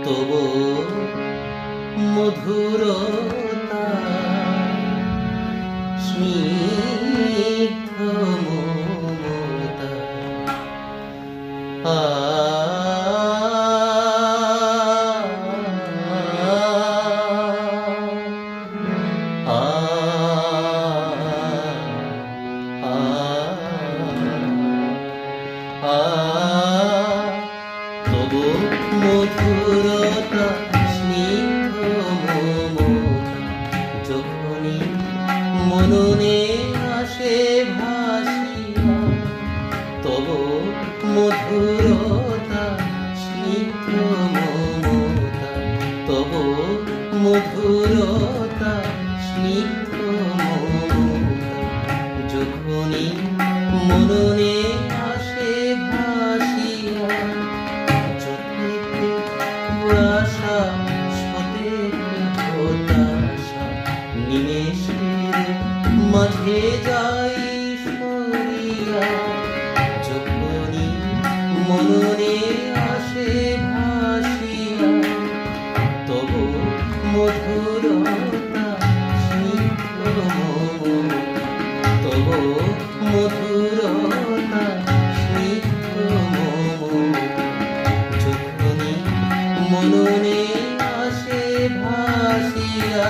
তবু মধুরতা স্নিগ্ধ মমতা তবু মধুরতা স্নিগ্ধ মমতা যখনই মননে আসে ভাসিয়া তবু মধুরতা স্নিগ্ধ মমতা তবু মধুরতা স্নিগ্ধ মমতা যখনই মননে আসে ভাসিয়া চোখেতে আশা সতেজ হতাশা নিমেষের মাঝে যাই সরিয়া যখনই মননে আসে ভাসিয়া তবু মধুরতা স্নিগ্ধ মমতা তবু মধুরতা স্নিগ্ধ মমতা যখনই মননে আসে ভাসিয়া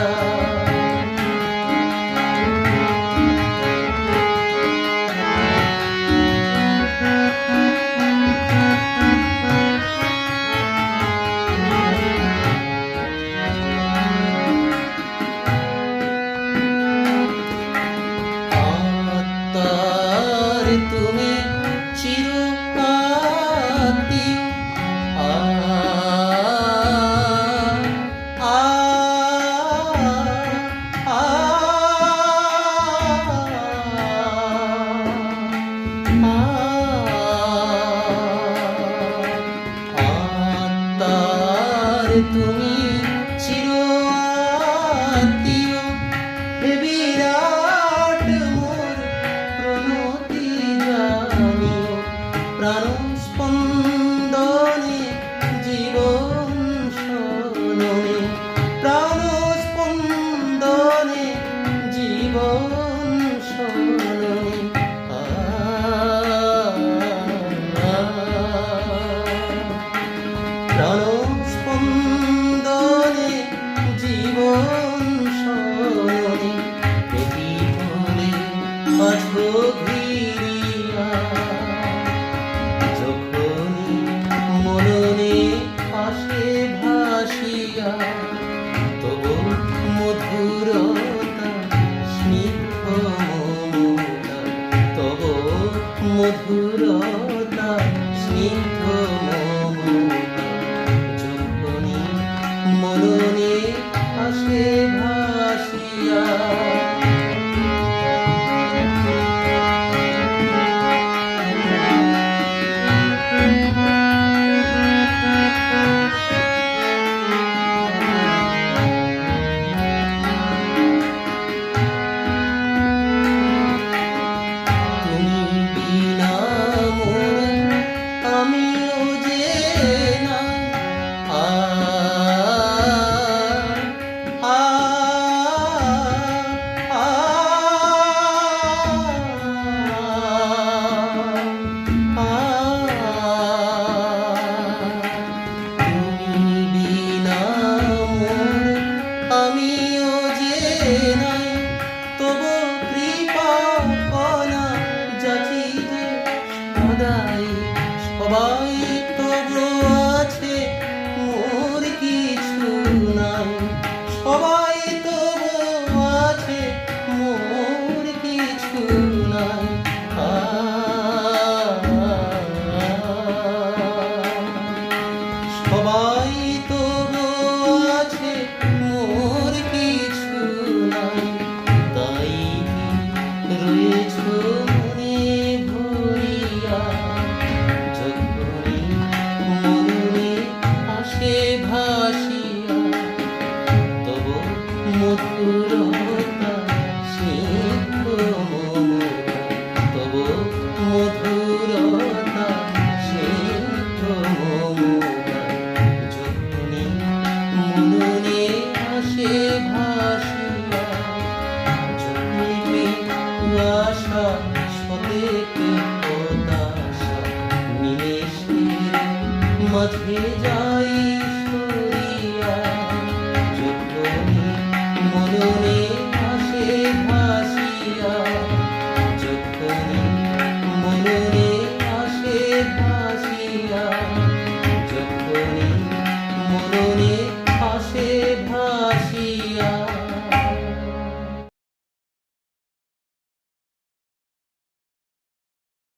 তুমি চিরকাতি তুমি চিরআত্মীয় হে বিরাট মোর প্রণতি জানিও প্রাণ স্পন্দনে জীবন সননে প্রাণ স্পন্দনে জীবন সননে প্রাণ স্পন্দনে জীবন সননে প্রতিফলে আছো ঘিরিয়া যখনই মননে আসে ভাসিয়া তবু মধুরতা স্নিগ্ধ মমতা তবু মধুরতা স্নিগ্ধ মমতা যখনই মননে আসে ভাসিয়া আমিও যে নাই তুমি বিনা মোর আমিও যে নাই তবু কৃপা কলা যাচি যে সদাই সবাই তবু আছে মোর কিছু নাই সবাই তবু আছে মোর কিছু নাই সবাই তবু আছে মোর কিছু নাই তাই রয়েছ মনে ভরিয়া যখনই মননে আসে ভাসিয়া তবু মধুরতা স্নিগ্ধ মমতা তবু মধুরতা স্নিগ্ধ মমতা যখনই আশা সতেজ হতাশা নিমেষের মাঝে যাই সরিয়া, যখনই মননে আসে